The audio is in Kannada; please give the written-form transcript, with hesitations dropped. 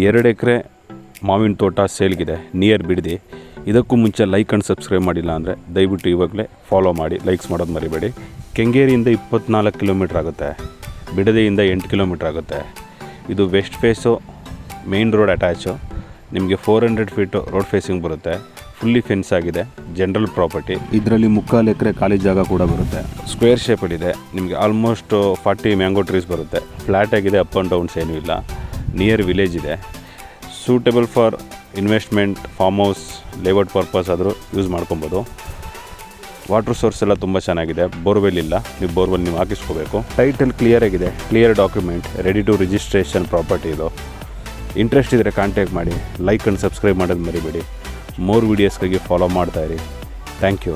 2 ಎಕರೆ ಮಾವಿನ ತೋಟ ಸೇಲ್ಗಿದೆ ನಿಯರ್ ಬಿಡದಿ. ಇದಕ್ಕೂ ಮುಂಚೆ ಲೈಕ್ ಆ್ಯಂಡ್ ಸಬ್ಸ್ಕ್ರೈಬ್ ಮಾಡಿಲ್ಲ ಅಂದರೆ ದಯವಿಟ್ಟು ಇವಾಗಲೇ ಫಾಲೋ ಮಾಡಿ, ಲೈಕ್ಸ್ ಮಾಡೋದು ಮರಿಬೇಡಿ. ಕೆಂಗೇರಿಯಿಂದ 24 ಕಿಲೋಮೀಟ್ರ್ ಆಗುತ್ತೆ, ಬಿಡದಿಯಿಂದ 8 ಕಿಲೋಮೀಟ್ರ್ ಆಗುತ್ತೆ. ಇದು west face, main road attach. ನಿಮಗೆ 400 ಫೀಟು ರೋಡ್ ಫೇಸಿಂಗ್ ಬರುತ್ತೆ. ಫುಲ್ಲಿ ಫೆನ್ಸ್ ಆಗಿದೆ, ಜನರಲ್ ಪ್ರಾಪರ್ಟಿ. ಇದರಲ್ಲಿ 3/4 ಎಕರೆ ಖಾಲಿ ಜಾಗ ಕೂಡ ಬರುತ್ತೆ. ಸ್ಕ್ವೇರ್ ಶೇಪಲ್ಲಿದೆ. ನಿಮಗೆ ಆಲ್ಮೋಸ್ಟ್ 40 ಮ್ಯಾಂಗೋ ಟ್ರೀಸ್ ಬರುತ್ತೆ. ಫ್ಲ್ಯಾಟ್ ಆಗಿದೆ, ಅಪ್ ಆ್ಯಂಡ್ ಡೌನ್ಸ್ ಏನೂ ಇಲ್ಲ. ನಿಯರ್ ವಿಲೇಜ್ ಇದೆ. Suitable for investment, farm house, layout purpose ಆದರೂ ಯೂಸ್ ಮಾಡ್ಕೊಬೋದು. ವಾಟ್ರ್ ಸೋರ್ಸ್ ಎಲ್ಲ ತುಂಬ ಚೆನ್ನಾಗಿದೆ. ಬೋರ್ವೆಲ್ ಇಲ್ಲ, ನೀವು ಬೋರ್ವೆಲ್ ನೀವು ಹಾಕಿಸ್ಕೋಬೇಕು. ಟೈಟಲ್ ಕ್ಲಿಯರ್ ಆಗಿದೆ, clear document, ready to registration property ಇದು. ಇಂಟ್ರೆಸ್ಟ್ ಇದ್ದರೆ ಕಾಂಟ್ಯಾಕ್ಟ್ ಮಾಡಿ. ಲೈಕ್ ಆ್ಯಂಡ್ ಸಬ್ಸ್ಕ್ರೈಬ್ ಮಾಡೋದು ಮರಿಬೇಡಿ. ಮೋರ್ ವೀಡಿಯೋಸ್ಗಾಗಿ ಫಾಲೋ ಮಾಡ್ತಾಯಿರಿ. Thank you.